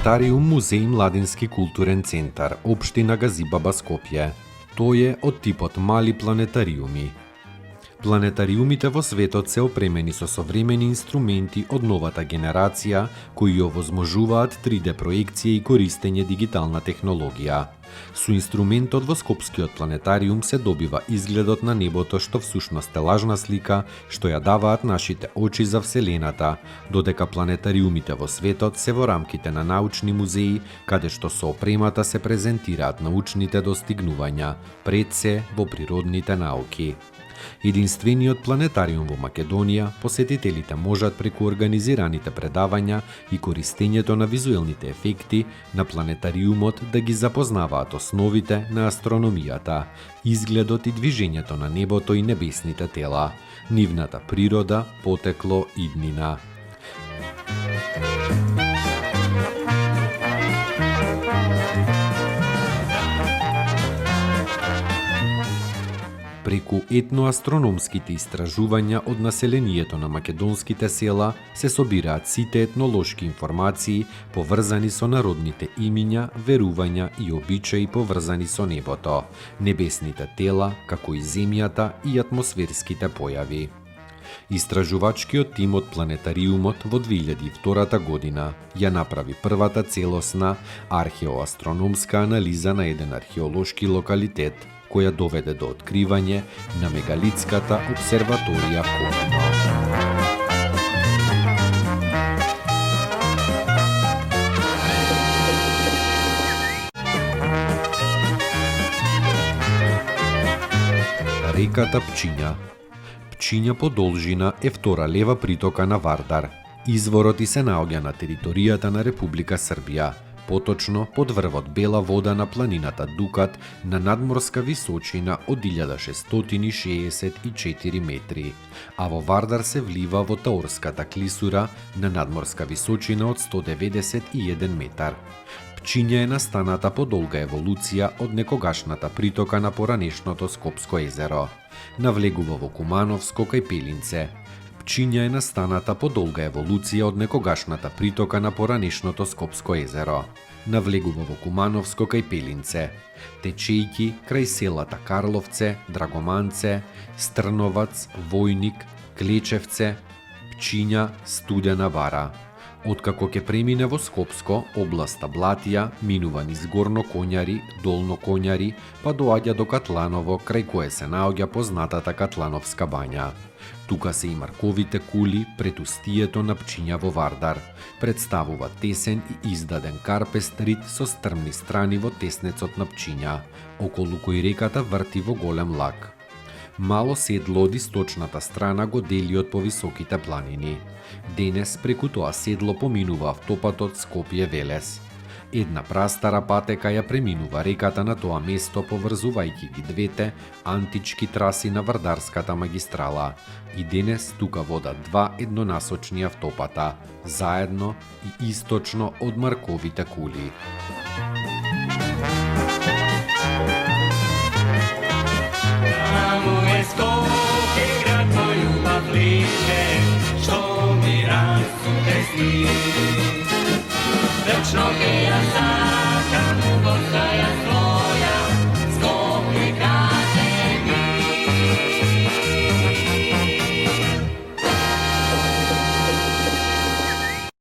Планетариум музеј Младински културен центар, општина Газибаба, Скопје. Тој е од типот мали планетариуми. Планетариумите во светот се опремени со современи инструменти од новата генерација, кои овозможуваат 3D проекција и користење дигитална технологија. Со инструментот во Скопскиот планетариум се добива изгледот на небото, што всушност е лажна слика што ја даваат нашите очи за Вселената, додека планетариумите во светот се во рамките на научни музеи, каде што со опремата се презентираат научните достигнувања, пред се во природните науки. Единствениот планетариум во Македонија, посетителите можат преку организираните предавања и користењето на визуелните ефекти на планетариумот да ги запознаваат основите на астрономијата, изгледот и движењето на небото и небесните тела, нивната природа, потекло, иднина. Преку етноастрономските истражувања од населението на македонските села се собираат сите етнолошки информации поврзани со народните имиња, верувања и обичаи поврзани со небото, небесните тела, како и земјата и атмосферските појави. Истражувачкиот тим од планетариумот во 2002 година ја направи првата целосна археоастрономска анализа на еден археолошки локалитет, која доведе до откривање на мегалитската обсерваторија Ковино. Реката Пчиња. Пчиња по должина е втора лева притока на Вардар. Изворот и се наоѓа на територијата на Република Србија, поточно под врвот Бела вода на планината Дукат на надморска височина од 1664 метри, а во Вардар се влива во Таорската клисура на надморска височина од 191 метар. Пчиња е настаната по долга еволуција од некогашната притока на поранешното Скопско езеро. Навлегува во Кумановско кај Пелинце. Пчиња е настаната по долга еволуција од некогашната притока на поранешното Скопско езеро. Навлегува во Кумановско кај Пелинце, течејки крај селата Карловце, Драгоманце, Стрновац, Војник, Клечевце, Пчиња, Студена Бара. Откако ќе премине во Скопско, областа Блатија, минува низ Горно Коњари, Долно Коњари, па доаѓа до Катланово, крај кое се наоѓа познатата Катлановска бања. Тука се и Марковите кули пред устието на Пчиња во Вардар. Представува тесен и издаден карпест рид со стрмни страни во теснецот на Пчиња, околу кој реката врти во голем лак. Мало седло од источната страна го дели од повисоките планини. Денес преку тоа седло поминува автопатот Скопје-Велес. Една прастара патека ја преминува реката на тоа место, поврзувајќи ги двете антички траси на Вардарската магистрала. И денес тука водат два еднонасочни автопата, заедно и источно од Марковите кули. Večno ke ja sam